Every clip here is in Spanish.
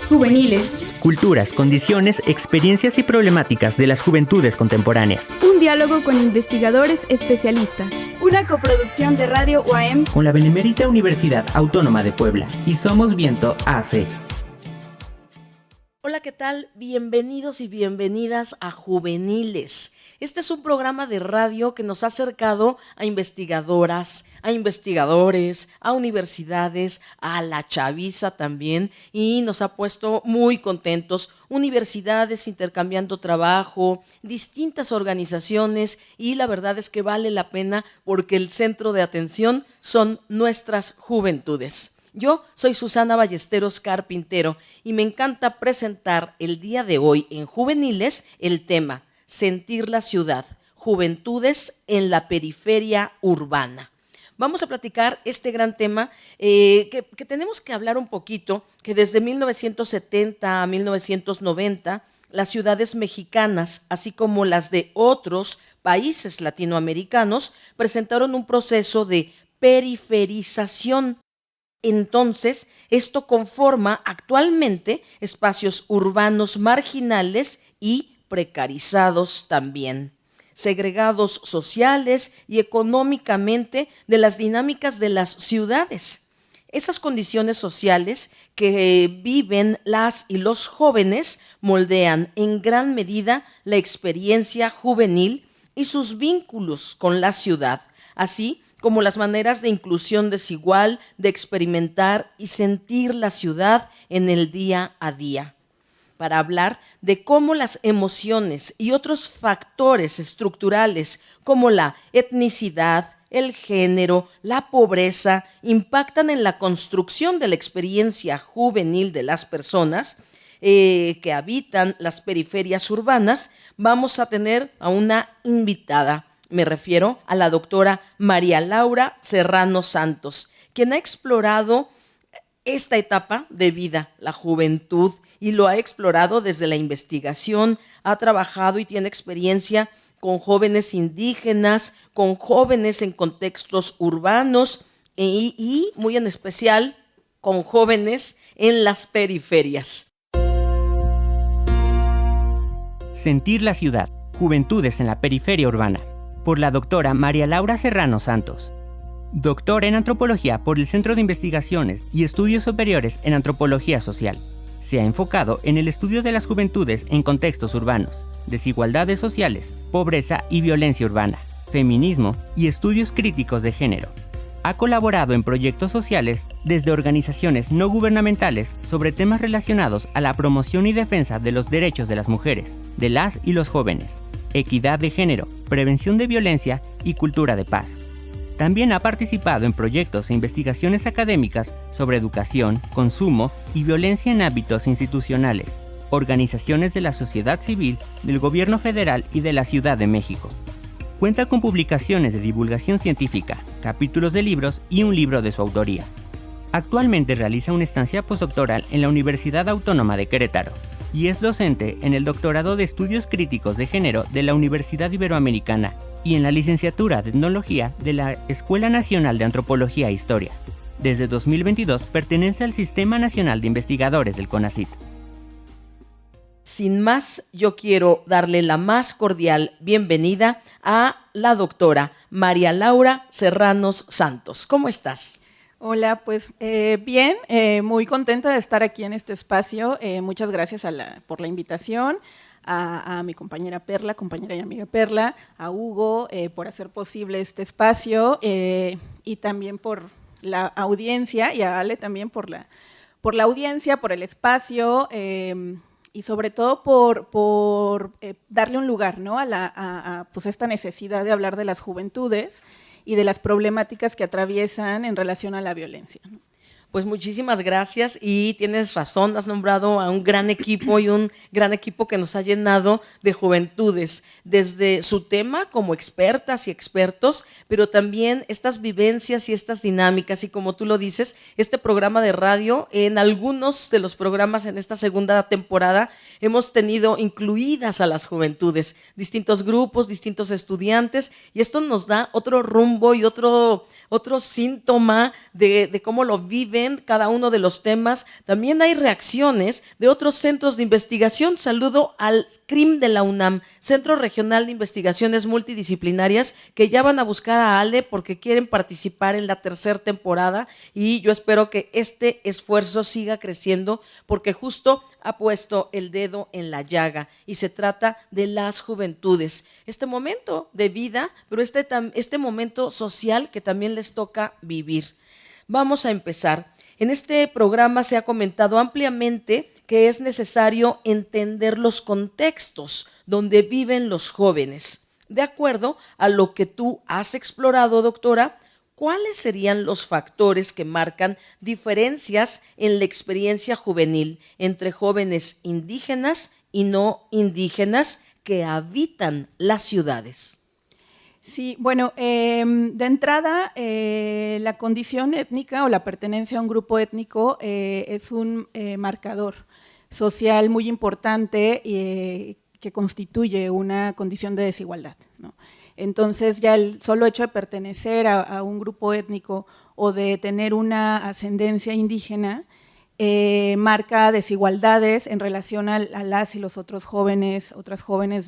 Juveniles. Culturas, condiciones, experiencias y problemáticas de las juventudes contemporáneas. Un diálogo con investigadores especialistas. Una coproducción de Radio UAM con la Benemérita Universidad Autónoma de Puebla y Somos Viento AC. Hola, ¿qué tal? Bienvenidos y bienvenidas a Juveniles. Este es un programa de radio que nos ha acercado a investigadoras, a investigadores, a universidades, a la chaviza también, y nos ha puesto muy contentos. Universidades intercambiando trabajo, distintas organizaciones, y la verdad es que vale la pena porque el centro de atención son nuestras juventudes. Yo soy Susana Ballesteros Carpintero y me encanta presentar el día de hoy en Juveniles el tema Sentir la ciudad, juventudes en la periferia urbana. Vamos a platicar este gran tema que tenemos que hablar un poquito, que desde 1970 a 1990 las ciudades mexicanas, así como las de otros países latinoamericanos, presentaron un proceso de periferización. Entonces, esto conforma actualmente espacios urbanos marginales y precarizados también, segregados sociales y económicamente de las dinámicas de las ciudades. Esas condiciones sociales que viven las y los jóvenes moldean en gran medida la experiencia juvenil y sus vínculos con la ciudad, así como las maneras de inclusión desigual de experimentar y sentir la ciudad en el día a día. Para hablar de cómo las emociones y otros factores estructurales como la etnicidad, el género, la pobreza impactan en la construcción de la experiencia juvenil de las personas que habitan las periferias urbanas, vamos a tener a una invitada. Me refiero a la doctora María Laura Serrano Santos, quien ha explorado esta etapa de vida, la juventud, y lo ha explorado desde la investigación, ha trabajado y tiene experiencia con jóvenes indígenas, con jóvenes en contextos urbanos y muy en especial con jóvenes en las periferias. Sentir la ciudad, juventudes en la periferia urbana, por la doctora María Laura Serrano Santos. Doctora en Antropología por el Centro de Investigaciones y Estudios Superiores en Antropología Social. Se ha enfocado en el estudio de las juventudes en contextos urbanos, desigualdades sociales, pobreza y violencia urbana, feminismo y estudios críticos de género. Ha colaborado en proyectos sociales desde organizaciones no gubernamentales sobre temas relacionados a la promoción y defensa de los derechos de las mujeres, de las y los jóvenes, equidad de género, prevención de violencia y cultura de paz. También ha participado en proyectos e investigaciones académicas sobre educación, consumo y violencia en ámbitos institucionales, organizaciones de la sociedad civil, del gobierno federal y de la Ciudad de México. Cuenta con publicaciones de divulgación científica, capítulos de libros y un libro de su autoría. Actualmente realiza una estancia postdoctoral en la Universidad Autónoma de Querétaro y es docente en el Doctorado de Estudios Críticos de Género de la Universidad Iberoamericana y en la Licenciatura de Etnología de la Escuela Nacional de Antropología e Historia. Desde 2022 pertenece al Sistema Nacional de Investigadores del CONACYT. Sin más, yo quiero darle la más cordial bienvenida a la doctora María Laura Serranos Santos. ¿Cómo estás? Hola, pues bien, muy contenta de estar aquí en este espacio. Muchas gracias por la invitación, a mi compañera y amiga Perla, a Hugo por hacer posible este espacio y también por la audiencia, y a Ale también por la audiencia, por el espacio y sobre todo por darle un lugar, ¿no? a pues esta necesidad de hablar de las juventudes y de las problemáticas que atraviesan en relación a la violencia, ¿no? Pues muchísimas gracias y tienes razón, has nombrado a un gran equipo y un gran equipo que nos ha llenado de juventudes, desde su tema como expertas y expertos, pero también estas vivencias y estas dinámicas y como tú lo dices, este programa de radio, en algunos de los programas en esta segunda temporada hemos tenido incluidas a las juventudes, distintos grupos, distintos estudiantes y esto nos da otro rumbo y otro síntoma de cómo lo viven en cada uno de los temas. También hay reacciones de otros centros de investigación. Saludo al CRIM de la UNAM, Centro Regional de Investigaciones Multidisciplinarias, que ya van a buscar a Ale porque quieren participar en la tercera temporada, y yo espero que este esfuerzo siga creciendo porque justo ha puesto el dedo en la llaga y se trata de las juventudes. Este momento de vida, pero este momento social que también les toca vivir. Vamos a empezar. En este programa se ha comentado ampliamente que es necesario entender los contextos donde viven los jóvenes. De acuerdo a lo que tú has explorado, doctora, ¿cuáles serían los factores que marcan diferencias en la experiencia juvenil entre jóvenes indígenas y no indígenas que habitan las ciudades? Sí, bueno, de entrada, la condición étnica o la pertenencia a un grupo étnico es un marcador social muy importante que constituye una condición de desigualdad, ¿no? Entonces, ya el solo hecho de pertenecer a un grupo étnico o de tener una ascendencia indígena marca desigualdades en relación a las y los otros jóvenes, otras jóvenes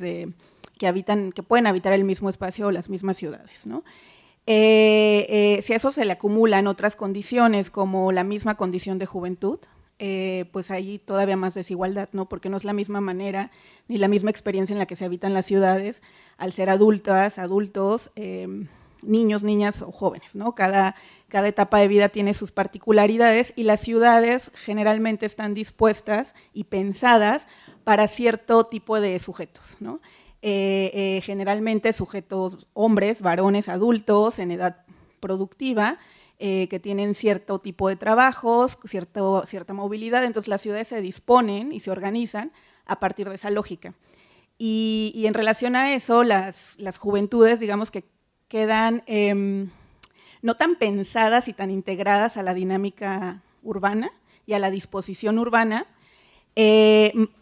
que pueden habitar el mismo espacio o las mismas ciudades, ¿no? Si a eso se le acumulan otras condiciones, como la misma condición de juventud, pues hay todavía más desigualdad, ¿no? Porque no es la misma manera ni la misma experiencia en la que se habitan las ciudades al ser adultas, adultos, niños, niñas o jóvenes, ¿no? Cada etapa de vida tiene sus particularidades y las ciudades generalmente están dispuestas y pensadas para cierto tipo de sujetos, ¿no? Generalmente sujetos hombres, varones, adultos en edad productiva, que tienen cierto tipo de trabajos, cierta movilidad. Entonces las ciudades se disponen y se organizan a partir de esa lógica. Y en relación a eso, las juventudes, digamos que quedan no tan pensadas y tan integradas a la dinámica urbana y a la disposición urbana,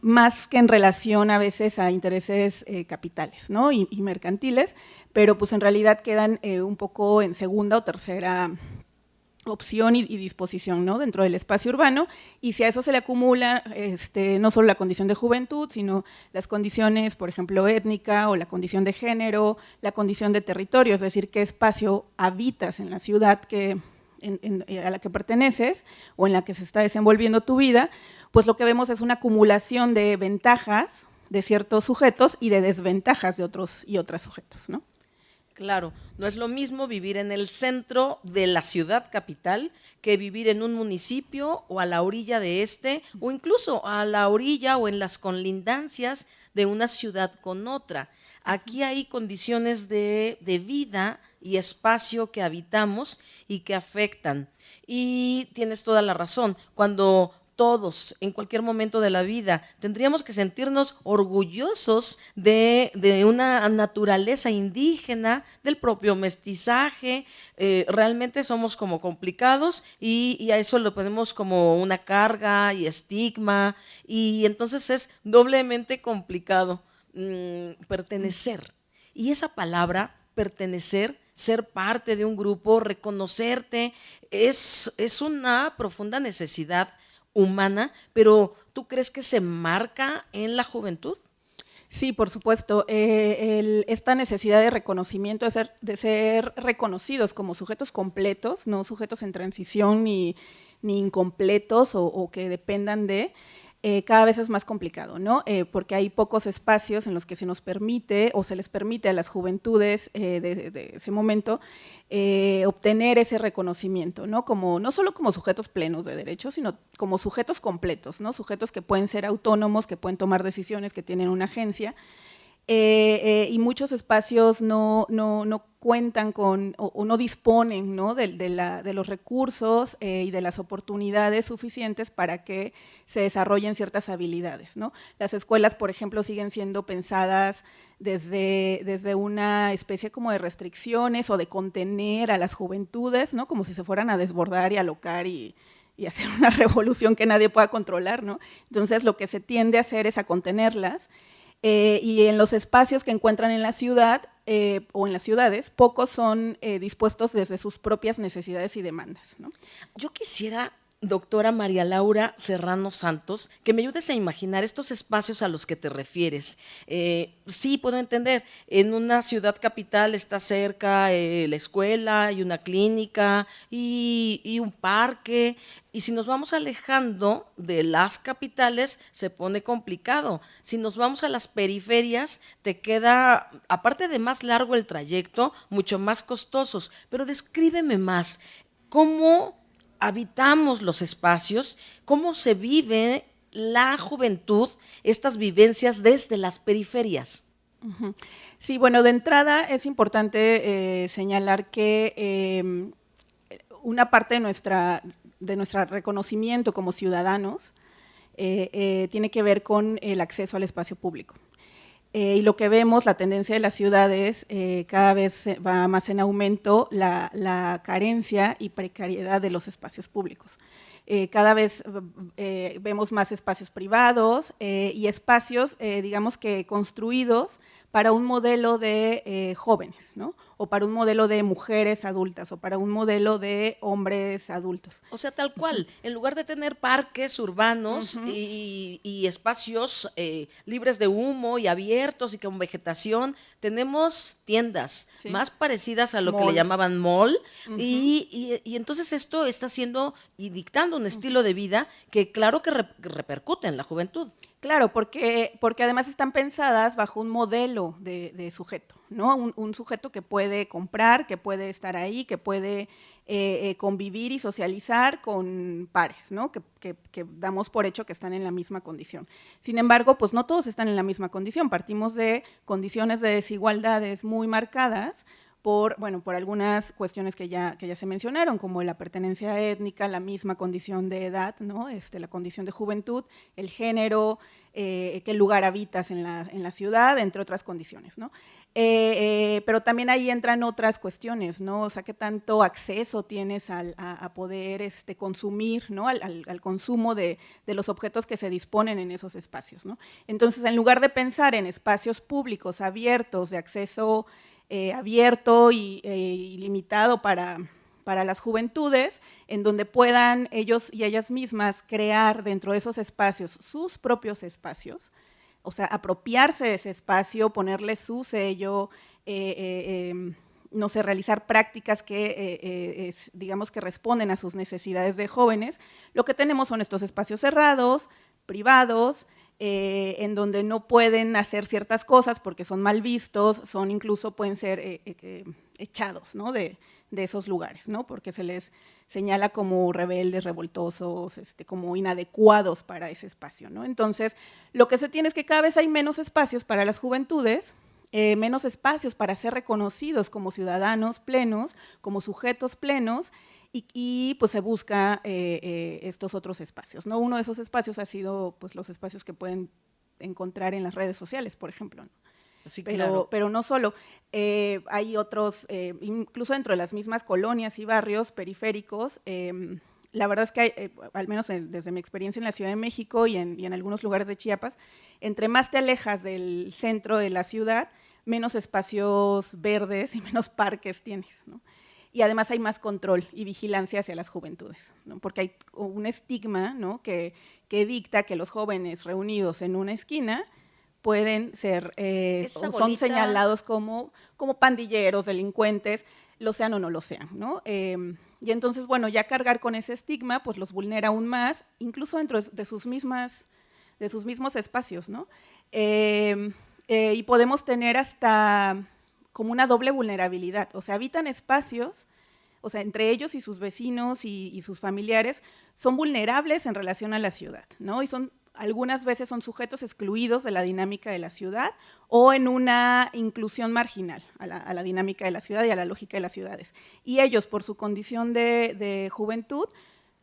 más que en relación a veces a intereses capitales, ¿no? y mercantiles, pero pues en realidad quedan un poco en segunda o tercera opción y disposición, ¿no? Dentro del espacio urbano, y si a eso se le acumula no solo la condición de juventud, sino las condiciones, por ejemplo, étnica o la condición de género, la condición de territorio, es decir, qué espacio habitas en la ciudad a la que perteneces o en la que se está desenvolviendo tu vida, pues lo que vemos es una acumulación de ventajas de ciertos sujetos y de desventajas de otros y otras sujetos, ¿no? Claro, no es lo mismo vivir en el centro de la ciudad capital que vivir en un municipio o a la orilla de o incluso a la orilla o en las colindancias de una ciudad con otra. Aquí hay condiciones de vida y espacio que habitamos y que afectan. Y tienes toda la razón, cuando todos, en cualquier momento de la vida, tendríamos que sentirnos orgullosos de una naturaleza indígena, del propio mestizaje. Realmente somos como complicados y a eso lo ponemos como una carga y estigma, y entonces es doblemente complicado pertenecer. Y esa palabra, pertenecer, ser parte de un grupo, reconocerte, es una profunda necesidad humana, pero ¿tú crees que se marca en la juventud? Sí, por supuesto. Esta necesidad de reconocimiento, de ser reconocidos como sujetos completos, no sujetos en transición ni incompletos o que dependan cada vez es más complicado, ¿no? Porque hay pocos espacios en los que se nos permite o se les permite a las juventudes de ese momento obtener ese reconocimiento, ¿no? No solo como sujetos plenos de derechos, sino como sujetos completos, ¿no? Sujetos que pueden ser autónomos, que pueden tomar decisiones, que tienen una agencia. Y muchos espacios no cuentan con o no disponen, ¿no? de los recursos y de las oportunidades suficientes para que se desarrollen ciertas habilidades, ¿no? Las escuelas, por ejemplo, siguen siendo pensadas desde una especie como de restricciones o de contener a las juventudes, ¿no? Como si se fueran a desbordar y alocar y hacer una revolución que nadie pueda controlar, ¿no? Entonces, lo que se tiende a hacer es a contenerlas. Y en los espacios que encuentran en la ciudad o en las ciudades, pocos son dispuestos desde sus propias necesidades y demandas, ¿no? Yo quisiera doctora María Laura Serrano Santos, que me ayudes a imaginar estos espacios a los que te refieres. Sí, puedo entender, en una ciudad capital está cerca la escuela y una clínica y un parque, y si nos vamos alejando de las capitales se pone complicado. Si nos vamos a las periferias te queda, aparte de más largo el trayecto, mucho más costosos. Pero descríbeme más, ¿cómo habitamos los espacios? ¿Cómo se vive la juventud, estas vivencias desde las periferias? Uh-huh. Sí, bueno, de entrada es importante señalar que una parte de nuestro reconocimiento como ciudadanos tiene que ver con el acceso al espacio público. Y lo que vemos, la tendencia de las ciudades, cada vez va más en aumento la carencia y precariedad de los espacios públicos. Cada vez vemos más espacios privados y espacios, digamos que construidos para un modelo de jóvenes, ¿no? O para un modelo de mujeres adultas, o para un modelo de hombres adultos. O sea, tal cual, en lugar de tener parques urbanos y espacios libres de humo y abiertos y con vegetación, tenemos tiendas más parecidas a lo que le llamaban mall, y entonces esto está haciendo y dictando un estilo de vida que claro que repercute en la juventud. Claro, porque además están pensadas bajo un modelo de sujeto, ¿no? Un sujeto que puede comprar, que puede estar ahí, que puede convivir y socializar con pares, ¿no? Que damos por hecho que están en la misma condición. Sin embargo, pues no todos están en la misma condición. Partimos de condiciones de desigualdades muy marcadas por algunas cuestiones que ya se mencionaron, como la pertenencia étnica, la misma condición de edad, ¿no? La condición de juventud, el género, qué lugar habitas en la ciudad, entre otras condiciones, ¿no? Pero también ahí entran otras cuestiones, ¿no? O sea, qué tanto acceso tienes a poder consumir, ¿no? Al consumo de los objetos que se disponen en esos espacios, ¿no? Entonces, en lugar de pensar en espacios públicos abiertos, de acceso abierto y limitado para las juventudes, en donde puedan ellos y ellas mismas crear dentro de esos espacios sus propios espacios, o sea, apropiarse de ese espacio, ponerle su sello, no sé, realizar prácticas que digamos que responden a sus necesidades de jóvenes. Lo que tenemos son estos espacios cerrados, privados, en donde no pueden hacer ciertas cosas porque son mal vistos, pueden ser echados, ¿no? de esos lugares, ¿no? Porque se les señala como rebeldes, revoltosos, como inadecuados para ese espacio, ¿no? Entonces, lo que se tiene es que cada vez hay menos espacios para las juventudes, menos espacios para ser reconocidos como ciudadanos plenos, como sujetos plenos, y pues se busca estos otros espacios, ¿no? Uno de esos espacios ha sido pues los espacios que pueden encontrar en las redes sociales, por ejemplo, ¿no? Sí, claro. Pero no solo, hay otros, incluso dentro de las mismas colonias y barrios periféricos, la verdad es que hay, al menos desde mi experiencia en la Ciudad de México y en algunos lugares de Chiapas, entre más te alejas del centro de la ciudad, menos espacios verdes y menos parques tienes, ¿no? Y además hay más control y vigilancia hacia las juventudes, ¿no? Porque hay un estigma, ¿no? que dicta que los jóvenes reunidos en una esquina pueden ser, son señalados como pandilleros, delincuentes, lo sean o no lo sean, ¿no? Y entonces, bueno, ya cargar con ese estigma, pues los vulnera aún más, incluso dentro de sus mismos espacios, ¿no? Y podemos tener hasta como una doble vulnerabilidad, o sea, habitan espacios, o sea, entre ellos y sus vecinos y sus familiares son vulnerables en relación a la ciudad, ¿no? Y algunas veces son sujetos excluidos de la dinámica de la ciudad o en una inclusión marginal a la dinámica de la ciudad y a la lógica de las ciudades. Y ellos, por su condición de juventud,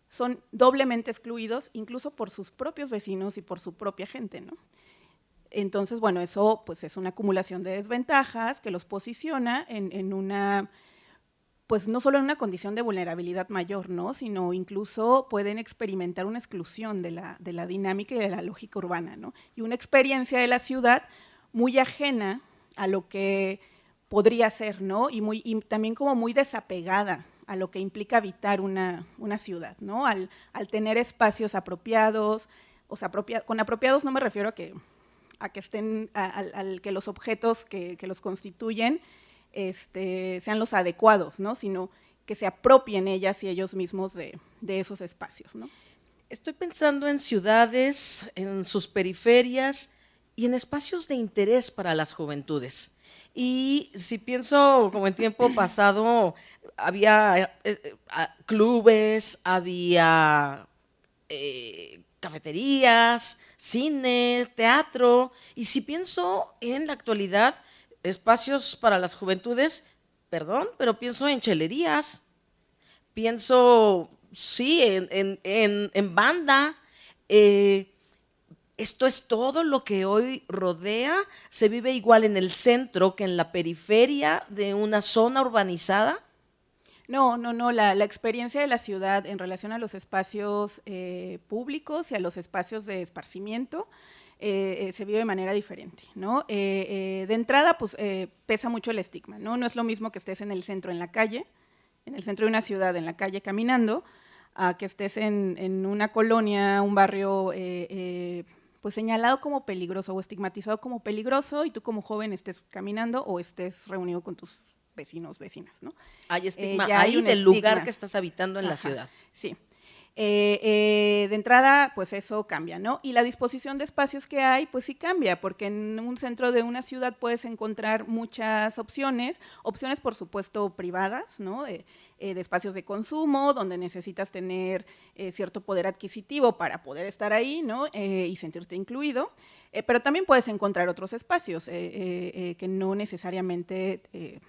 son doblemente excluidos incluso por sus propios vecinos y por su propia gente, ¿no? Entonces, bueno, eso pues es una acumulación de desventajas que los posiciona en una, pues no solo en una condición de vulnerabilidad mayor, ¿no? Sino incluso pueden experimentar una exclusión de la dinámica y de la lógica urbana, ¿no? Y una experiencia de la ciudad muy ajena a lo que podría ser, ¿no? Y también como muy desapegada a lo que implica habitar una ciudad, ¿no? Al tener espacios apropiados, o sea, con apropiados no me refiero a que estén, al que los objetos que los constituyen sean los adecuados, ¿no? Sino que se apropien ellas y ellos mismos de esos espacios, ¿no? Estoy pensando en ciudades, en sus periferias y en espacios de interés para las juventudes. Y si pienso como en tiempo pasado, había clubes, había cafeterías, cine, teatro. Y si pienso en la actualidad, espacios para las juventudes, perdón, pero pienso en chelerías, pienso, sí, en banda. Esto es todo lo que hoy rodea. ¿Se vive igual en el centro que en la periferia de una zona urbanizada? No, la experiencia de la ciudad en relación a los espacios públicos y a los espacios de esparcimiento se vive de manera diferente, ¿no? De entrada, pues pesa mucho el estigma, ¿no? No es lo mismo que estés en el centro, en la calle, en el centro de una ciudad, en la calle caminando, a que estés en una colonia, un barrio pues señalado como peligroso o estigmatizado como peligroso y tú como joven estés caminando o estés reunido con tus vecinas, ¿no? Hay estigma ahí del lugar que estás habitando en la ciudad. Sí. De entrada, pues eso cambia, ¿no? Y la disposición de espacios que hay, pues sí cambia, porque en un centro de una ciudad puedes encontrar muchas opciones por supuesto privadas, ¿no? De espacios de consumo, donde necesitas tener cierto poder adquisitivo para poder estar ahí, ¿no? Y sentirte incluido, pero también puedes encontrar otros espacios que no necesariamente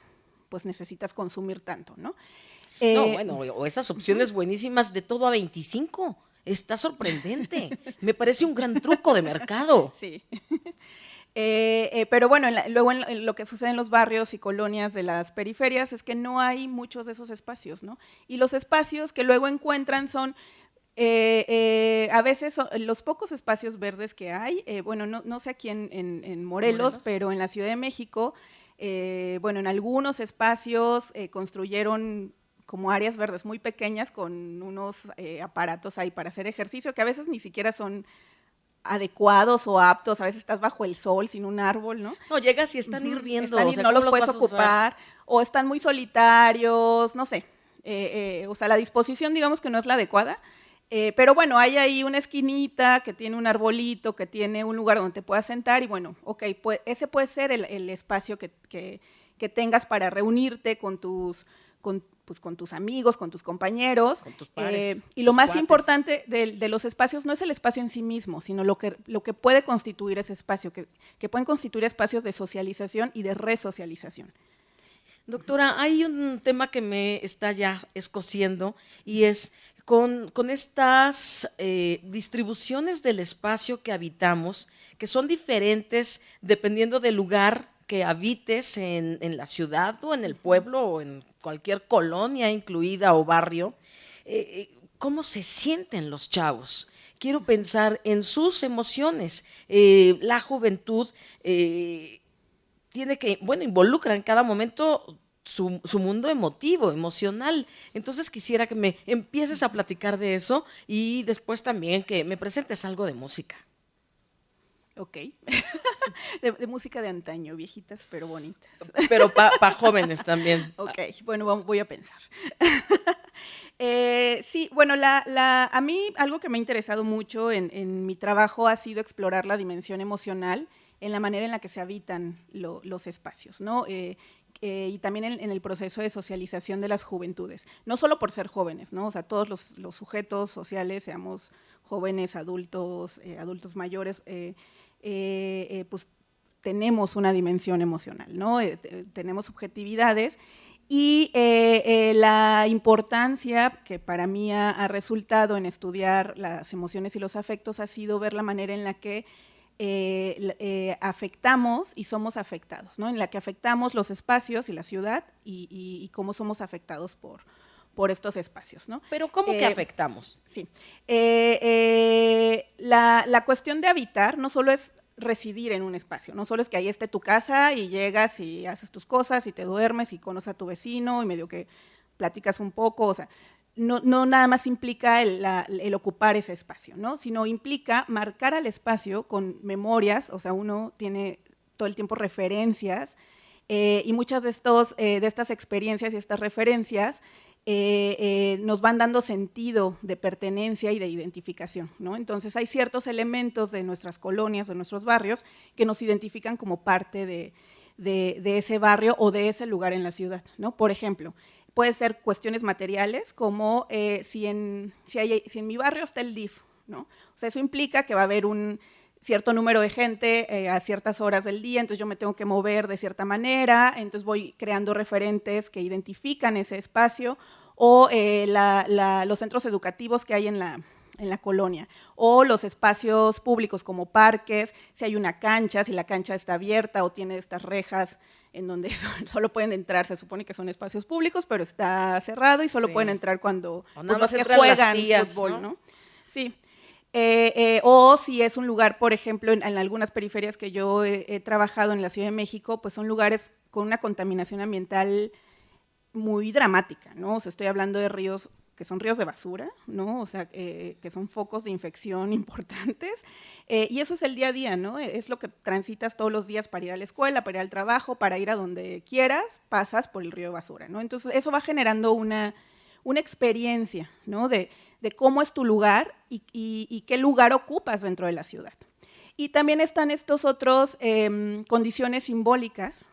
pues necesitas consumir tanto, ¿no? No, bueno, o esas opciones buenísimas de todo a 25. Está sorprendente. Me parece un gran truco de mercado. Sí. Pero bueno, luego en lo que sucede en los barrios y colonias de las periferias es que no hay muchos de esos espacios, ¿no? Y los espacios que luego encuentran son, a veces, los pocos espacios verdes que hay, bueno, no sé aquí en Morelos, pero en la Ciudad de México, bueno, en algunos espacios construyeron como áreas verdes muy pequeñas con unos aparatos ahí para hacer ejercicio que a veces ni siquiera son adecuados o aptos, a veces estás bajo el sol sin un árbol, ¿no? No, llegas y están hirviendo. O sea, no los puedes ocupar, o están muy solitarios, no sé. O sea, la disposición digamos que no es la adecuada, pero bueno, hay ahí una esquinita que tiene un arbolito, que tiene un lugar donde te puedas sentar y bueno, ok, pues ese puede ser el espacio que tengas para reunirte con tus amigos, con tus compañeros. Con tus pares. Y lo más importante de los espacios no es el espacio en sí mismo, sino lo que puede constituir ese espacio, que pueden constituir espacios de socialización y de resocialización. Doctora, hay un tema que me está ya escociendo y es con estas distribuciones del espacio que habitamos, que son diferentes dependiendo del lugar que habites en la ciudad o en el pueblo o en cualquier colonia incluida o barrio, ¿cómo se sienten los chavos? Quiero pensar en sus emociones. La juventud tiene que, bueno, involucra en cada momento su mundo emotivo, emocional. Entonces quisiera que me empieces a platicar de eso y después también que me presentes algo de música. Ok, de música de antaño, viejitas pero bonitas. Pero para jóvenes también. Ok, bueno, voy a pensar. Sí, bueno, a mí algo que me ha interesado mucho en mi trabajo ha sido explorar la dimensión emocional en la manera en la que se habitan los espacios, ¿no? Y también en el proceso de socialización de las juventudes, no solo por ser jóvenes, ¿no? O sea, todos los sujetos sociales, seamos jóvenes, adultos mayores, pues tenemos una dimensión emocional, ¿no? Tenemos subjetividades y la importancia que para mí ha resultado en estudiar las emociones y los afectos ha sido ver la manera en la que afectamos y somos afectados, ¿no? En la que afectamos los espacios y la ciudad y cómo somos afectados por estos espacios, ¿no? Pero ¿cómo que afectamos? Sí. La cuestión de habitar no solo es residir en un espacio, no solo es que ahí esté tu casa y llegas y haces tus cosas y te duermes y conoces a tu vecino y medio que platicas un poco, o sea, no nada más implica el ocupar ese espacio, ¿no? Sino implica marcar al espacio con memorias, o sea, uno tiene todo el tiempo referencias, y muchas de estas experiencias y estas referencias nos van dando sentido de pertenencia y de identificación, ¿no? Entonces hay ciertos elementos de nuestras colonias, de nuestros barrios, que nos identifican como parte de ese barrio o de ese lugar en la ciudad, ¿no? Por ejemplo, puede ser cuestiones materiales, como si en mi barrio está el DIF, ¿no? O sea, eso implica que va a haber un cierto número de gente a ciertas horas del día, entonces yo me tengo que mover de cierta manera, entonces voy creando referentes que identifican ese espacio, o los centros educativos que hay en la colonia, o los espacios públicos como parques, si hay una cancha, si la cancha está abierta o tiene estas rejas en donde solo pueden entrar, se supone que son espacios públicos, pero está cerrado y solo pueden entrar cuando los que juegan fútbol, ¿no? Sí. O si es un lugar, por ejemplo, en algunas periferias que yo he trabajado en la Ciudad de México, pues son lugares con una contaminación ambiental muy dramática, ¿no? O sea, estoy hablando de ríos que son ríos de basura, ¿no? O sea, que son focos de infección importantes, y eso es el día a día, ¿no? Es lo que transitas todos los días para ir a la escuela, para ir al trabajo, para ir a donde quieras, pasas por el río de basura, ¿no? Entonces, eso va generando una experiencia, ¿no? De cómo es tu lugar y qué lugar ocupas dentro de la ciudad. Y también están estos otros condiciones simbólicas,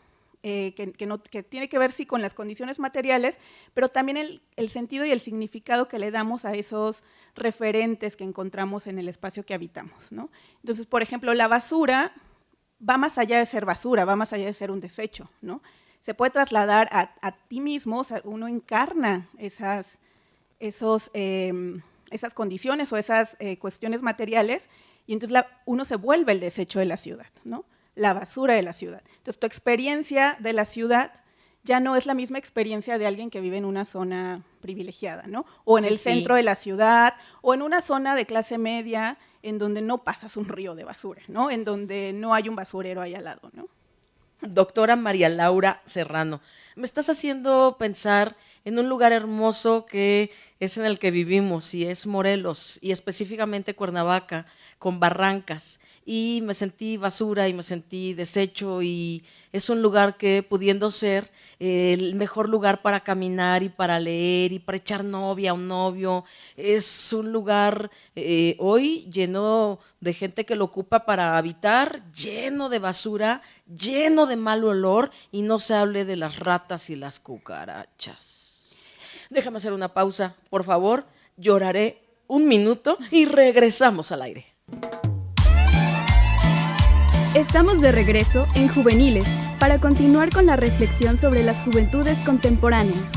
que tiene que ver, sí, con las condiciones materiales, pero también el sentido y el significado que le damos a esos referentes que encontramos en el espacio que habitamos, ¿no? Entonces, por ejemplo, la basura va más allá de ser basura, va más allá de ser un desecho, ¿no? Se puede trasladar a ti mismo, o sea, uno encarna esas condiciones o esas cuestiones materiales, y entonces uno se vuelve el desecho de la ciudad, ¿no? La basura de la ciudad. Entonces, tu experiencia de la ciudad ya no es la misma experiencia de alguien que vive en una zona privilegiada, ¿no? O en el centro de la ciudad, o en una zona de clase media, en donde no pasas un río de basura, ¿no? En donde no hay un basurero ahí al lado, ¿no? Doctora María Laura Serrano, me estás haciendo pensar en un lugar hermoso que es en el que vivimos, y es Morelos, y específicamente Cuernavaca, con barrancas, y me sentí basura y me sentí desecho, y es un lugar que, pudiendo ser el mejor lugar para caminar y para leer y para echar novia a un novio, es un lugar hoy lleno de gente que lo ocupa para habitar, lleno de basura, lleno de mal olor, y no se hable de las ratas y las cucarachas. Déjame hacer una pausa, por favor, lloraré un minuto y regresamos al aire. Estamos de regreso en Juveniles para continuar con la reflexión sobre las juventudes contemporáneas.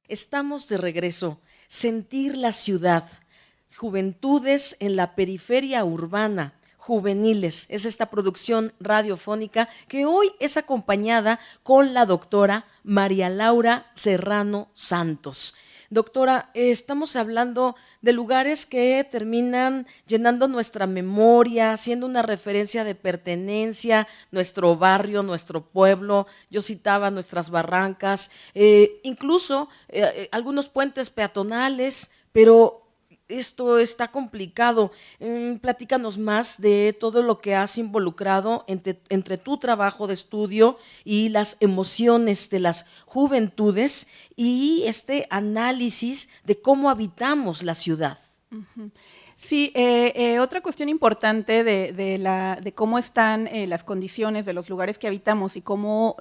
Estamos de regreso. Sentir la ciudad. Juventudes en la periferia urbana. Juveniles, es esta producción radiofónica que hoy es acompañada con la doctora María Laura Serrano Santos. Doctora, estamos hablando de lugares que terminan llenando nuestra memoria, siendo una referencia de pertenencia, nuestro barrio, nuestro pueblo. Yo citaba nuestras barrancas, incluso algunos puentes peatonales, pero esto está complicado. Platícanos más de todo lo que has involucrado entre tu trabajo de estudio y las emociones de las juventudes y este análisis de cómo habitamos la ciudad. Sí, otra cuestión importante de cómo están las condiciones de los lugares que habitamos y cómo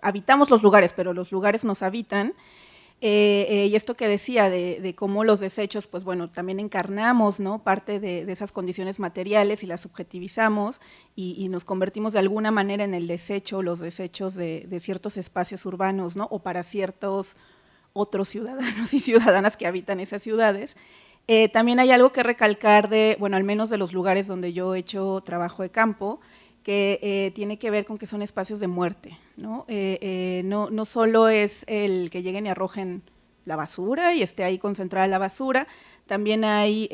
habitamos los lugares, pero los lugares nos habitan. Y esto que decía de cómo los desechos, pues bueno, también encarnamos, ¿no?, parte de esas condiciones materiales y las subjetivizamos y nos convertimos de alguna manera en el desecho, los desechos de ciertos espacios urbanos, ¿no?, o para ciertos otros ciudadanos y ciudadanas que habitan esas ciudades. También hay algo que recalcar bueno, al menos de los lugares donde yo he hecho trabajo de campo, que tiene que ver con que son espacios de muerte, ¿no? No solo es el que lleguen y arrojen la basura y esté ahí concentrada la basura, también hay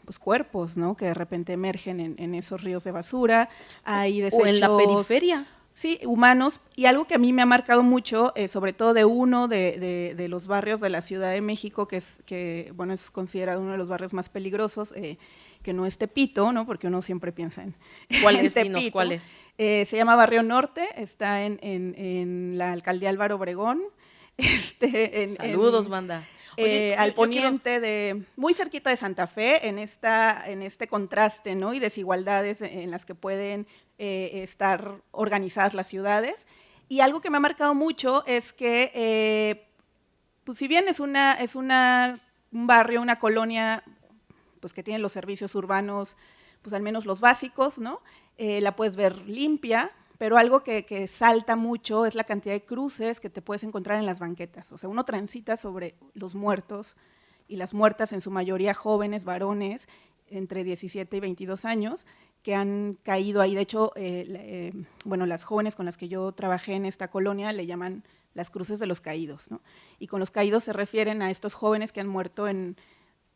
pues cuerpos, ¿no?, que de repente emergen en esos ríos de basura, hay desechos. O en la periferia. Sí, humanos, y algo que a mí me ha marcado mucho, sobre todo de uno de los barrios de la Ciudad de México, es considerado uno de los barrios más peligrosos, que no es Tepito, ¿no? Porque uno siempre piensa en, ¿Cuál en es? Tepito. Dinos, ¿cuál es? Se llama Barrio Norte, está en la alcaldía Álvaro Obregón. Saludos, banda. Oye, Al poniente muy cerquita de Santa Fe, en este contraste, ¿no? Y desigualdades en las que pueden estar organizadas las ciudades. Y algo que me ha marcado mucho es que, pues si bien es un barrio, una colonia, pues que tiene los servicios urbanos, pues al menos los básicos, ¿no? La puedes ver limpia, pero algo que salta mucho es la cantidad de cruces que te puedes encontrar en las banquetas. O sea, uno transita sobre los muertos y las muertas, en su mayoría jóvenes, varones, entre 17 y 22 años, que han caído ahí. De hecho, las jóvenes con las que yo trabajé en esta colonia le llaman las cruces de los caídos, ¿no? Y con los caídos se refieren a estos jóvenes que han muerto en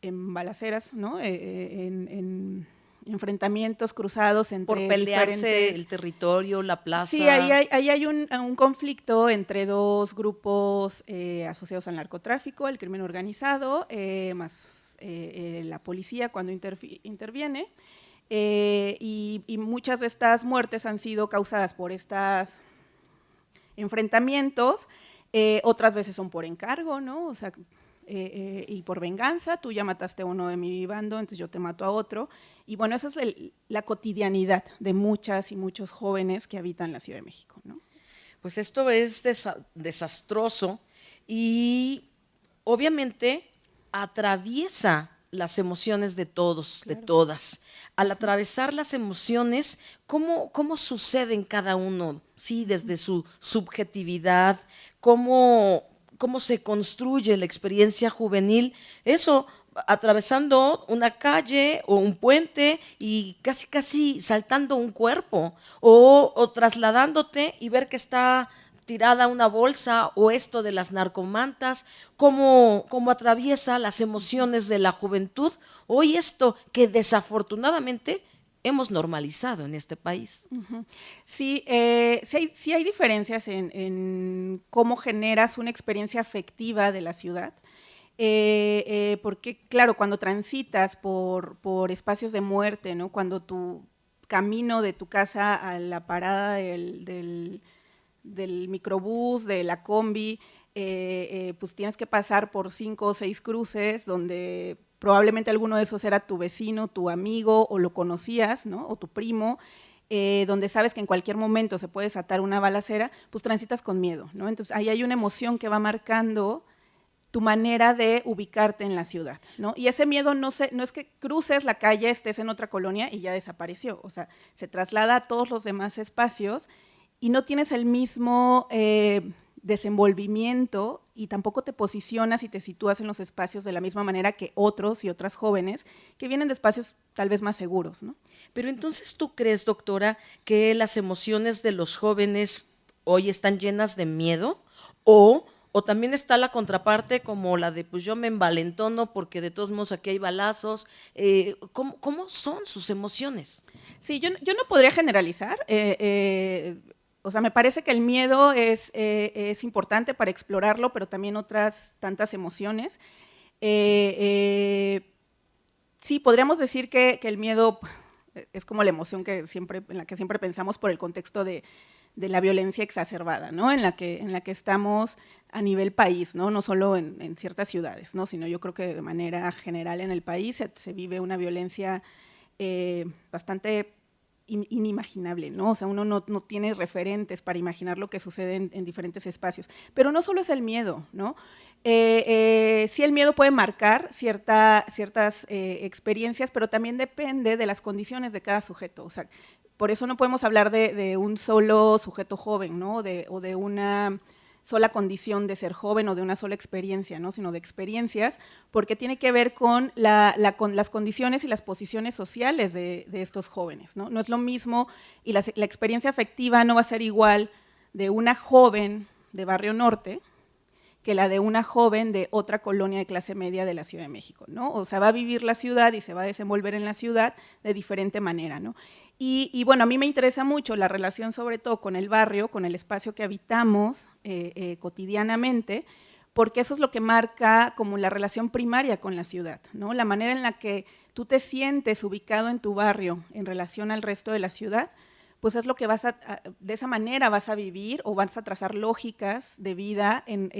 balaceras, ¿no? En enfrentamientos cruzados entre por pelearse diferentes... el territorio, la plaza. Sí, ahí hay un conflicto entre dos grupos asociados al narcotráfico, el crimen organizado, más la policía cuando interviene, y muchas de estas muertes han sido causadas por estos enfrentamientos, otras veces son por encargo, ¿no? O sea, y por venganza, tú ya mataste a uno de mi bando, entonces yo te mato a otro. Y bueno, esa es la cotidianidad de muchas y muchos jóvenes que habitan la Ciudad de México, ¿no? Pues esto es desastroso y obviamente atraviesa las emociones de todos, claro, de todas. Al atravesar las emociones, ¿cómo sucede en cada uno? Sí, desde su subjetividad, ¿cómo se construye la experiencia juvenil? Eso, atravesando una calle o un puente y casi saltando un cuerpo, o trasladándote y ver que está tirada una bolsa, o esto de las narcomantas, cómo atraviesa las emociones de la juventud, hoy esto que desafortunadamente hemos normalizado en este país. Uh-huh. Sí, sí hay diferencias en cómo generas una experiencia afectiva de la ciudad, porque claro, cuando transitas por espacios de muerte, ¿no? Cuando tu camino de tu casa a la parada del microbús, de la combi, pues tienes que pasar por 5 o 6 cruces donde probablemente alguno de esos era tu vecino, tu amigo, o lo conocías, ¿no? O tu primo, donde sabes que en cualquier momento se puede desatar una balacera, pues transitas con miedo, ¿no? Entonces ahí hay una emoción que va marcando tu manera de ubicarte en la ciudad, ¿no? Y ese miedo no es que cruces la calle, estés en otra colonia y ya desapareció, o sea, se traslada a todos los demás espacios y no tienes el mismo desenvolvimiento y tampoco te posicionas y te sitúas en los espacios de la misma manera que otros y otras jóvenes que vienen de espacios tal vez más seguros, ¿no? Pero entonces, ¿tú crees, doctora, que las emociones de los jóvenes hoy están llenas de miedo? ¿O también está la contraparte como la de, pues yo me envalentono porque de todos modos aquí hay balazos? ¿Cómo son sus emociones? Sí, yo no podría generalizar. O sea, me parece que el miedo es importante para explorarlo, pero también otras tantas emociones. Sí, podríamos decir que el miedo es como la emoción en la que siempre pensamos por el contexto de la violencia exacerbada, ¿no? En la que estamos a nivel país, ¿no? No solo en ciertas ciudades, ¿no? Sino yo creo que de manera general en el país se vive una violencia bastante inimaginable, ¿no? O sea, uno no tiene referentes para imaginar lo que sucede en diferentes espacios. Pero no solo es el miedo, ¿no? Sí, el miedo puede marcar ciertas experiencias, pero también depende de las condiciones de cada sujeto. O sea, por eso no podemos hablar de un solo sujeto joven, ¿no? O de una sola condición de ser joven o de una sola experiencia, ¿no? Sino de experiencias, porque tiene que ver con con las condiciones y las posiciones sociales de estos jóvenes, ¿no? No es lo mismo, y la experiencia afectiva no va a ser igual de una joven de Barrio Norte que la de una joven de otra colonia de clase media de la Ciudad de México, ¿no? O sea, va a vivir la ciudad y se va a desenvolver en la ciudad de diferente manera, ¿no? Y bueno, a mí me interesa mucho la relación sobre todo con el barrio, con el espacio que habitamos cotidianamente, porque eso es lo que marca como la relación primaria con la ciudad, ¿no? La manera en la que tú te sientes ubicado en tu barrio en relación al resto de la ciudad, pues es lo que de esa manera vas a vivir o vas a trazar lógicas de vida en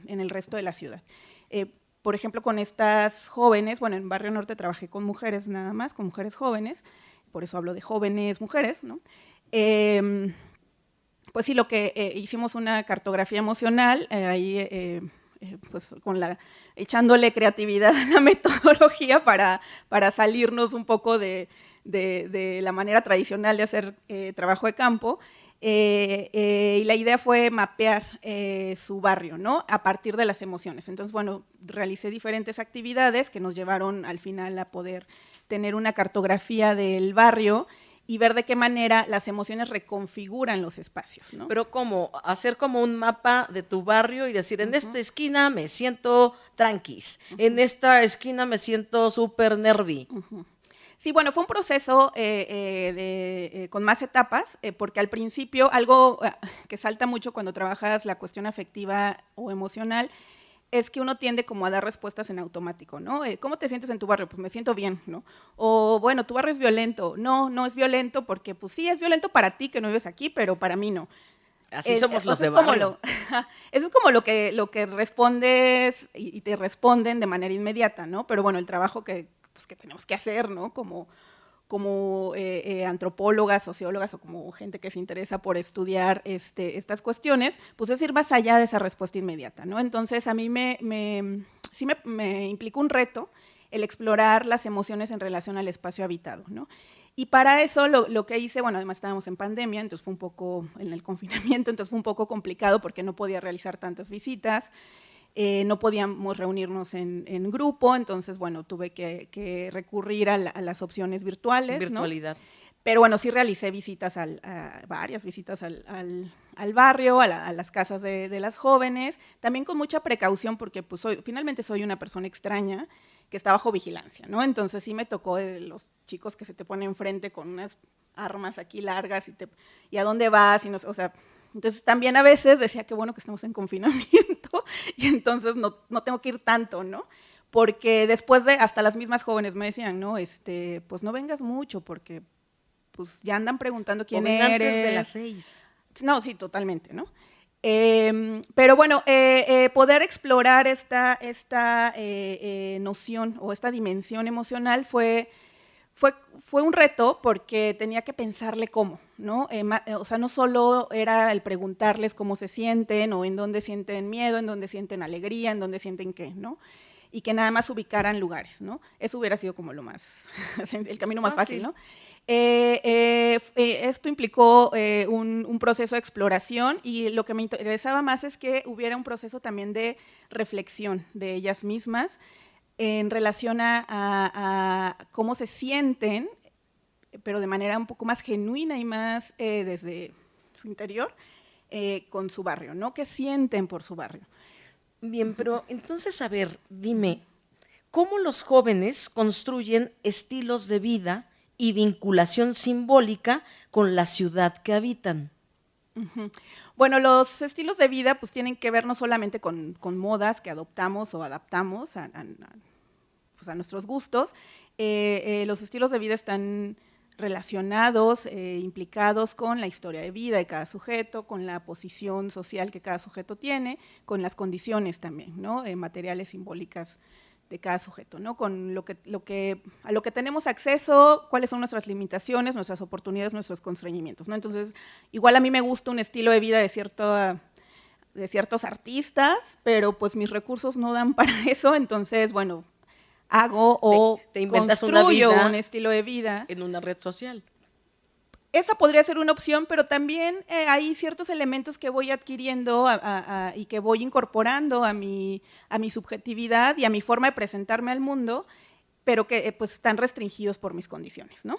el resto de la ciudad. Por ejemplo, con estas jóvenes, bueno, en Barrio Norte trabajé con mujeres nada más, con mujeres jóvenes, por eso hablo de jóvenes mujeres, ¿no? Pues sí, lo que hicimos una cartografía emocional, pues echándole creatividad a la metodología para salirnos un poco de la manera tradicional de hacer trabajo de campo, y la idea fue mapear su barrio, ¿no? A partir de las emociones. Entonces, bueno, realicé diferentes actividades que nos llevaron al final a poder tener una cartografía del barrio y ver de qué manera las emociones reconfiguran los espacios, ¿no? Pero ¿cómo? Hacer como un mapa de tu barrio y decir, en esta esquina me siento tranquis, en esta esquina me siento súper nervi. Sí, bueno, fue un proceso con más etapas, porque al principio algo que salta mucho cuando trabajas la cuestión afectiva o emocional es que uno tiende como a dar respuestas en automático, ¿no? ¿Cómo te sientes en tu barrio? Pues me siento bien, ¿no? O bueno, tu barrio es violento. No, no es violento porque pues sí, es violento para ti que no vives aquí, pero para mí no. Así somos los de barrio. Eso es como lo que respondes y te responden de manera inmediata, ¿no? Pero bueno, el trabajo que tenemos que hacer, ¿no? Como antropólogas, sociólogas o como gente que se interesa por estudiar estas cuestiones, pues es ir más allá de esa respuesta inmediata, ¿no? Entonces a mí sí me implicó un reto el explorar las emociones en relación al espacio habitado, ¿no? Y para eso lo que hice, bueno, además estábamos en pandemia, entonces fue un poco en el confinamiento, entonces fue un poco complicado porque no podía realizar tantas visitas. No podíamos reunirnos en grupo, entonces, bueno, tuve que recurrir a las opciones virtuales, Virtualidad. ¿no? Pero bueno, sí realicé visitas varias visitas al barrio, a las casas de las jóvenes, también con mucha precaución porque pues finalmente soy una persona extraña que está bajo vigilancia, ¿no? Entonces sí me tocó de los chicos que se te ponen enfrente con unas armas aquí largas y a dónde vas, o sea, entonces también a veces decía que bueno que estamos en confinamiento y entonces no tengo que ir tanto, ¿no? Porque después hasta las mismas jóvenes me decían, ¿no? Pues no vengas mucho porque pues ya andan preguntando quién eres. Antes de las 6. No, sí, totalmente, ¿no? Pero bueno, poder explorar esta noción o esta dimensión emocional fue un reto porque tenía que pensarle cómo, ¿no? O sea, no solo era el preguntarles cómo se sienten o en dónde sienten miedo, en dónde sienten alegría, en dónde sienten qué, ¿no? Y que nada más ubicaran lugares, ¿no? Eso hubiera sido como el camino más fácil, ¿no? Esto implicó un proceso de exploración y lo que me interesaba más es que hubiera un proceso también de reflexión de ellas mismas en relación a cómo se sienten, pero de manera un poco más genuina y más desde su interior, con su barrio, ¿no? ¿Qué sienten por su barrio? Bien, pero entonces, a ver, dime, ¿cómo los jóvenes construyen estilos de vida y vinculación simbólica con la ciudad que habitan? Bueno, los estilos de vida pues tienen que ver no solamente con modas que adoptamos o adaptamos a nuestros gustos. Los estilos de vida están relacionados, implicados con la historia de vida de cada sujeto, con la posición social que cada sujeto tiene, con las condiciones también, ¿no? Materiales, simbólicas de cada sujeto, ¿no? Con a lo que tenemos acceso, cuáles son nuestras limitaciones, nuestras oportunidades, nuestros constreñimientos, ¿no? Entonces, igual a mí me gusta un estilo de vida de ciertos artistas, pero pues mis recursos no dan para eso, entonces, bueno, hago o te inventas construyo una vida un estilo de vida en una red social. Esa podría ser una opción, pero también hay ciertos elementos que voy adquiriendo y que voy incorporando a mi subjetividad y a mi forma de presentarme al mundo, pero que pues están restringidos por mis condiciones, ¿no?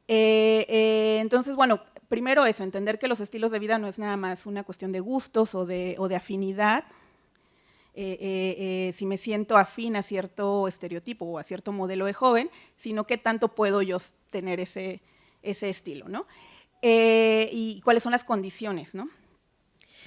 Entonces, bueno, primero eso, entender que los estilos de vida no es nada más una cuestión de gustos o de afinidad. Si me siento afín a cierto estereotipo o a cierto modelo de joven, sino qué tanto puedo yo tener ese ese estilo, ¿no? Y cuáles son las condiciones, ¿no?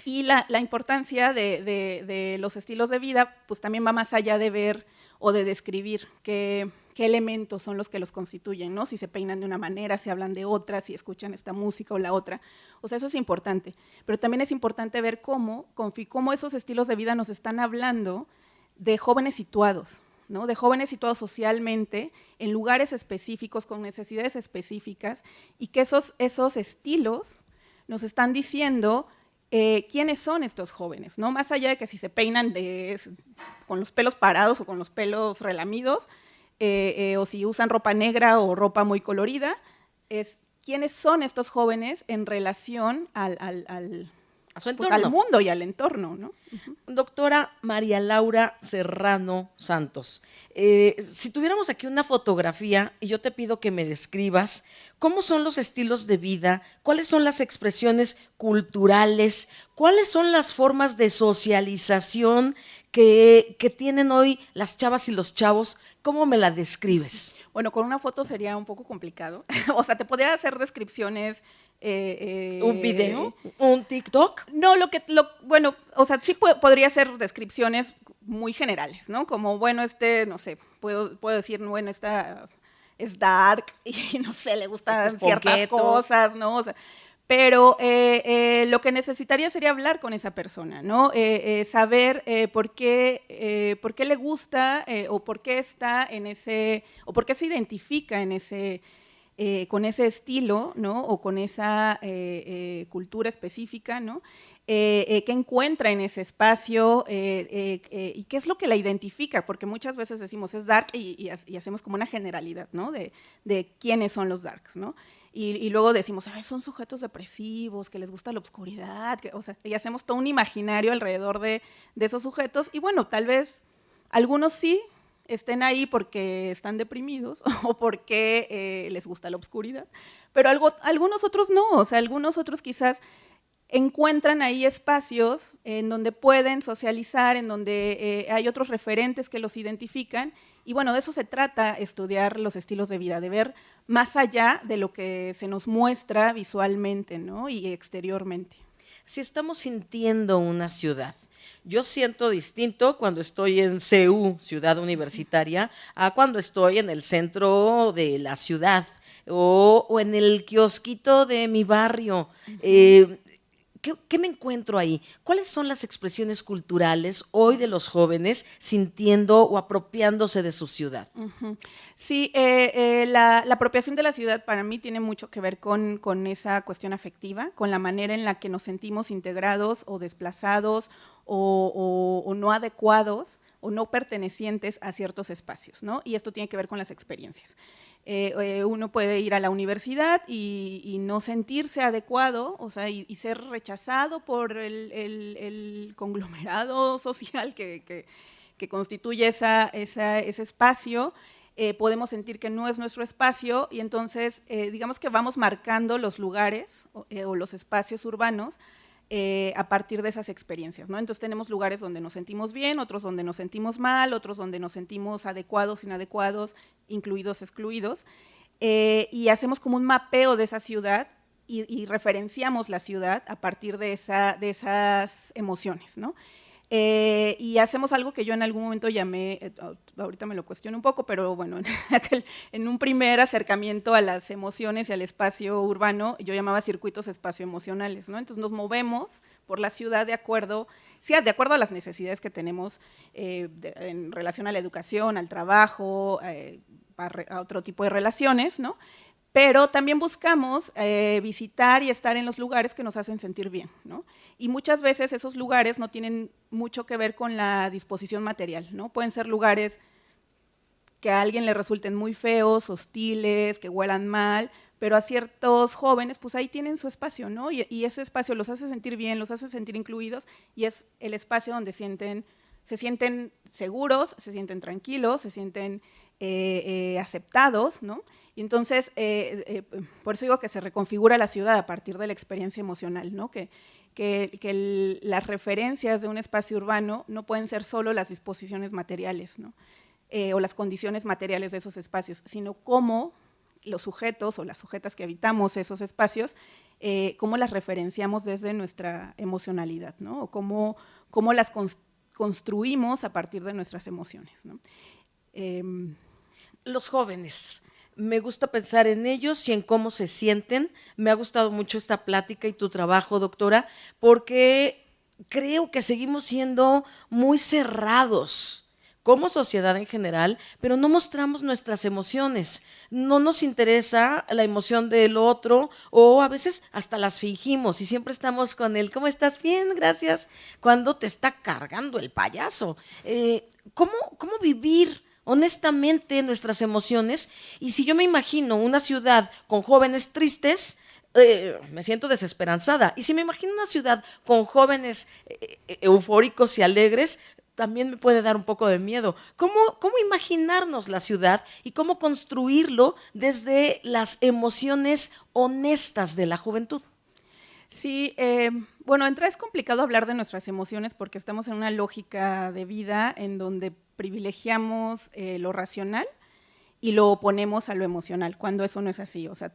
Y la importancia de los estilos de vida, pues también va más allá de ver o de describir qué elementos son los que los constituyen, ¿no? Si se peinan de una manera, si hablan de otra, si escuchan esta música o la otra. O sea, eso es importante. Pero también es importante ver cómo esos estilos de vida nos están hablando de jóvenes situados, ¿no? De jóvenes situados socialmente, en lugares específicos, con necesidades específicas, y que esos estilos nos están diciendo quiénes son estos jóvenes, ¿no? Más allá de que si se peinan con los pelos parados o con los pelos relamidos, o si usan ropa negra o ropa muy colorida, es quiénes son estos jóvenes en relación al su entorno. Pues al mundo y al entorno, ¿no? Doctora María Laura Serrano Santos, si tuviéramos aquí una fotografía y yo te pido que me describas cómo son los estilos de vida, cuáles son las expresiones culturales, cuáles son las formas de socialización que tienen hoy las chavas y los chavos, ¿cómo me la describes? Bueno, con una foto sería un poco complicado. O sea, te podría hacer descripciones. ¿Un video? ¿Un TikTok? No, bueno, o sea, sí podría ser descripciones muy generales, ¿no? Como, bueno, no sé, puedo decir, bueno, esta es dark y no sé, le gustan ciertas cosas, ¿no? O sea, pero lo que necesitaría sería hablar con esa persona, ¿no? Saber por qué le gusta o por qué está en o por qué se identifica en con ese estilo, ¿no? O con esa cultura específica, ¿no? ¿Qué encuentra en ese espacio y qué es lo que la identifica? Porque muchas veces decimos es dark y hacemos como una generalidad, ¿no? De quiénes son los darks, ¿no? Y luego decimos, son sujetos depresivos, que les gusta la oscuridad, o sea, y hacemos todo un imaginario alrededor de esos sujetos, y bueno, tal vez algunos sí estén ahí porque están deprimidos o porque les gusta la oscuridad, pero algunos otros no, o sea, algunos otros quizás encuentran ahí espacios en donde pueden socializar, en donde hay otros referentes que los identifican, y bueno, de eso se trata estudiar los estilos de vida, de ver más allá de lo que se nos muestra visualmente, ¿no? Y exteriormente. Si estamos sintiendo una ciudad, yo siento distinto cuando estoy en CU, ciudad universitaria, a cuando estoy en el centro de la ciudad o en el kiosquito de mi barrio. ¿Qué me encuentro ahí? ¿Cuáles son las expresiones culturales hoy de los jóvenes sintiendo o apropiándose de su ciudad? Sí, la apropiación de la ciudad para mí tiene mucho que ver con esa cuestión afectiva, con la manera en la que nos sentimos integrados o desplazados o no adecuados o no pertenecientes a ciertos espacios, ¿no? Y esto tiene que ver con las experiencias. Uno puede ir a la universidad y no sentirse adecuado, o sea, y ser rechazado por el conglomerado social que constituye ese espacio. Podemos sentir que no es nuestro espacio y entonces digamos que vamos marcando los lugares o los espacios urbanos a partir de esas experiencias, ¿no? Entonces tenemos lugares donde nos sentimos bien, otros donde nos sentimos mal, otros donde nos sentimos adecuados, inadecuados, incluidos, excluidos, y hacemos como un mapeo de esa ciudad y referenciamos la ciudad a partir de esas emociones, ¿no? Y hacemos algo que yo en algún momento llamé, ahorita me lo cuestiono un poco, pero bueno, en un primer acercamiento a las emociones y al espacio urbano, yo llamaba circuitos espacioemocionales, ¿no? Entonces nos movemos por la ciudad de acuerdo a las necesidades que tenemos en relación a la educación, al trabajo, a otro tipo de relaciones, ¿no? Pero también buscamos visitar y estar en los lugares que nos hacen sentir bien, ¿no? Y muchas veces esos lugares no tienen mucho que ver con la disposición material, ¿no? Pueden ser lugares que a alguien le resulten muy feos, hostiles, que huelan mal, pero a ciertos jóvenes, pues ahí tienen su espacio, ¿no? Y ese espacio los hace sentir bien, los hace sentir incluidos, y es el espacio donde se sienten seguros, se sienten tranquilos, se sienten aceptados, ¿no? Y entonces, por eso digo que se reconfigura la ciudad a partir de la experiencia emocional, ¿no? Que las referencias de un espacio urbano no pueden ser solo las disposiciones materiales, ¿no? O las condiciones materiales de esos espacios, sino cómo los sujetos o las sujetas que habitamos esos espacios, cómo las referenciamos desde nuestra emocionalidad, ¿no? O cómo las construimos a partir de nuestras emociones, ¿no? Los jóvenes, me gusta pensar en ellos y en cómo se sienten. Me ha gustado mucho esta plática y tu trabajo, doctora, porque creo que seguimos siendo muy cerrados como sociedad en general, pero no mostramos nuestras emociones. No nos interesa la emoción del otro o a veces hasta las fingimos y siempre estamos con el ¿cómo estás? Bien, gracias, cuando te está cargando el payaso. ¿Cómo vivir honestamente nuestras emociones? Y si yo me imagino una ciudad con jóvenes tristes, me siento desesperanzada. Y si me imagino una ciudad con jóvenes eufóricos y alegres, también me puede dar un poco de miedo. ¿Cómo imaginarnos la ciudad y cómo construirlo desde las emociones honestas de la juventud? Sí, bueno, es complicado hablar de nuestras emociones porque estamos en una lógica de vida en donde privilegiamos lo racional y lo oponemos a lo emocional, cuando eso no es así. O sea,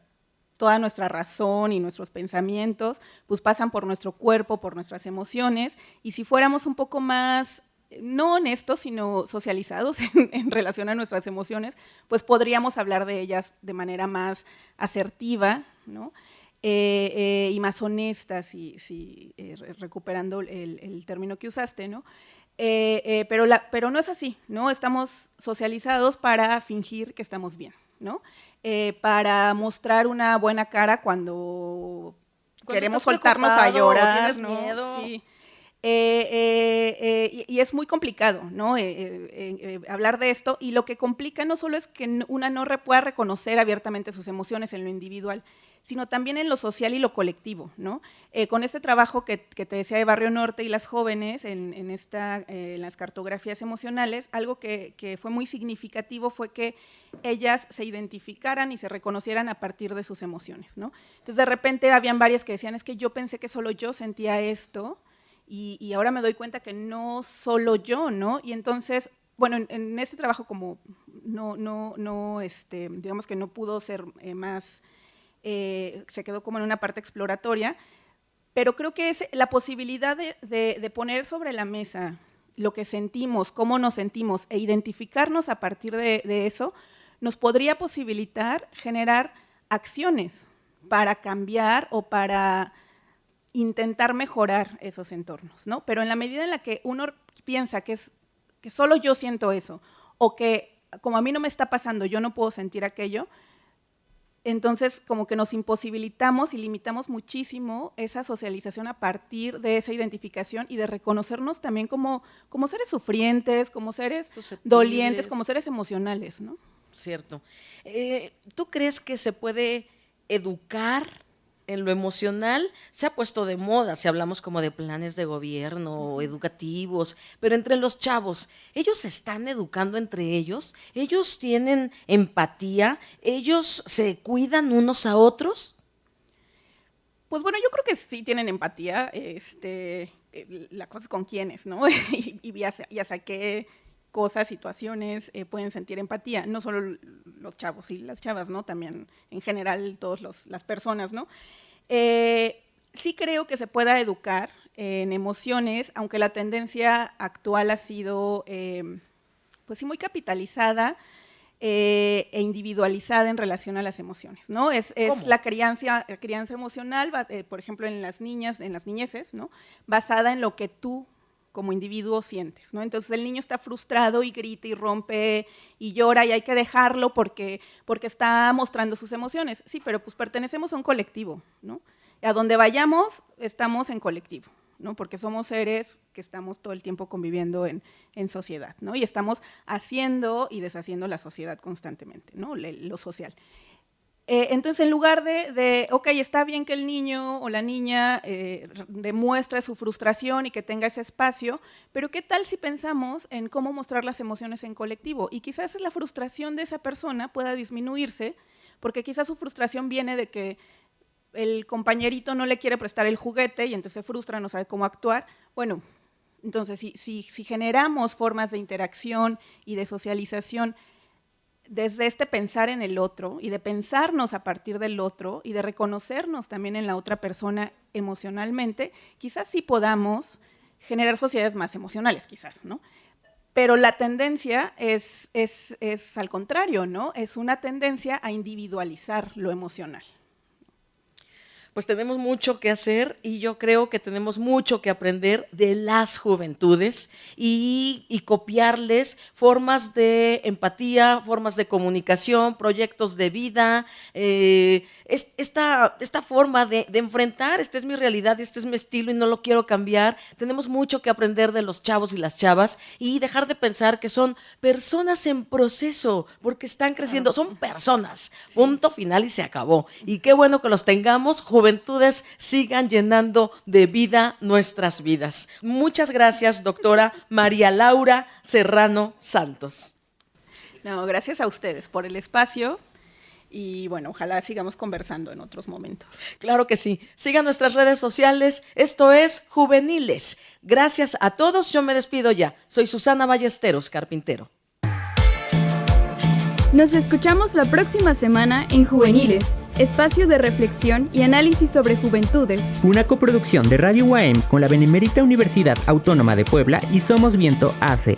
toda nuestra razón y nuestros pensamientos pues pasan por nuestro cuerpo, por nuestras emociones, y si fuéramos un poco más no honestos, sino socializados en relación a nuestras emociones, pues podríamos hablar de ellas de manera más asertiva, ¿no? Y más honesta, recuperando el término que usaste, ¿no? Pero no es así, ¿no? Estamos socializados para fingir que estamos bien, ¿no? Para mostrar una buena cara cuando queremos soltarnos a llorar, ¿tienes ¿no? miedo? Sí. Y es muy complicado, ¿no? Hablar de esto, y lo que complica no solo es que una no pueda reconocer abiertamente sus emociones en lo individual, sino también en lo social y lo colectivo, ¿no? Con este trabajo que te decía de Barrio Norte y las jóvenes en las cartografías emocionales, algo que fue muy significativo fue que ellas se identificaran y se reconocieran a partir de sus emociones, ¿no? Entonces, de repente habían varias que decían, es que yo pensé que solo yo sentía esto, y ahora me doy cuenta que no solo yo, ¿no? Y entonces, bueno, en este trabajo como digamos que no pudo ser más, se quedó como en una parte exploratoria, pero creo que es la posibilidad de poner sobre la mesa lo que sentimos, cómo nos sentimos e identificarnos a partir de eso, nos podría posibilitar generar acciones para cambiar o para intentar mejorar esos entornos, ¿no? Pero en la medida en la que uno piensa que solo yo siento eso, o que como a mí no me está pasando, yo no puedo sentir aquello, entonces como que nos imposibilitamos y limitamos muchísimo esa socialización a partir de esa identificación y de reconocernos también como seres sufrientes, como seres dolientes, como seres emocionales, ¿no? Cierto. ¿Tú crees que se puede educar en lo emocional? Se ha puesto de moda, si hablamos como de planes de gobierno educativos, pero entre los chavos, ¿ellos se están educando entre ellos? ¿Ellos tienen empatía? ¿Ellos se cuidan unos a otros? Pues bueno, yo creo que sí tienen empatía, la cosa es con quiénes, ¿no? y ya sea qué cosas, situaciones pueden sentir empatía, no solo los chavos y las chavas, ¿no? También en general todas las personas, ¿no? Sí creo que se pueda educar en emociones, aunque la tendencia actual ha sido, pues sí, muy capitalizada e individualizada en relación a las emociones, ¿no? Es la crianza emocional, por ejemplo, en las niñeces, ¿no? Basada en lo que tú como individuo sientes, ¿no? Entonces el niño está frustrado y grita y rompe y llora y hay que dejarlo porque está mostrando sus emociones. Sí, pero pues pertenecemos a un colectivo, ¿no? A donde vayamos estamos en colectivo, ¿no? Porque somos seres que estamos todo el tiempo conviviendo en sociedad, ¿no? Y estamos haciendo y deshaciendo la sociedad constantemente, ¿no? Lo social. Entonces, en lugar ok, está bien que el niño o la niña demuestre su frustración y que tenga ese espacio, pero ¿qué tal si pensamos en cómo mostrar las emociones en colectivo? Y quizás la frustración de esa persona pueda disminuirse, porque quizás su frustración viene de que el compañerito no le quiere prestar el juguete y entonces se frustra, no sabe cómo actuar. Bueno, entonces si generamos formas de interacción y de socialización desde este pensar en el otro y de pensarnos a partir del otro y de reconocernos también en la otra persona emocionalmente, quizás sí podamos generar sociedades más emocionales, quizás, ¿no? Pero la tendencia es al contrario, ¿no? Es una tendencia a individualizar lo emocional. Pues tenemos mucho que hacer y yo creo que tenemos mucho que aprender de las juventudes y copiarles formas de empatía, formas de comunicación, proyectos de vida, esta forma de enfrentar, esta es mi realidad, este es mi estilo y no lo quiero cambiar. Tenemos mucho que aprender de los chavos y las chavas y dejar de pensar que son personas en proceso, porque están creciendo, son personas, sí. Punto final y se acabó. Y qué bueno que los tengamos, juventudes sigan llenando de vida nuestras vidas. Muchas gracias, doctora María Laura Serrano Santos. No, gracias a ustedes por el espacio y bueno, ojalá sigamos conversando en otros momentos. Claro que sí. Sigan nuestras redes sociales. Esto es Juveniles. Gracias a todos. Yo me despido ya. Soy Susana Ballesteros, carpintero. Nos escuchamos la próxima semana en Juveniles, espacio de reflexión y análisis sobre juventudes. Una coproducción de Radio UAM con la Benemérita Universidad Autónoma de Puebla y Somos Viento AC.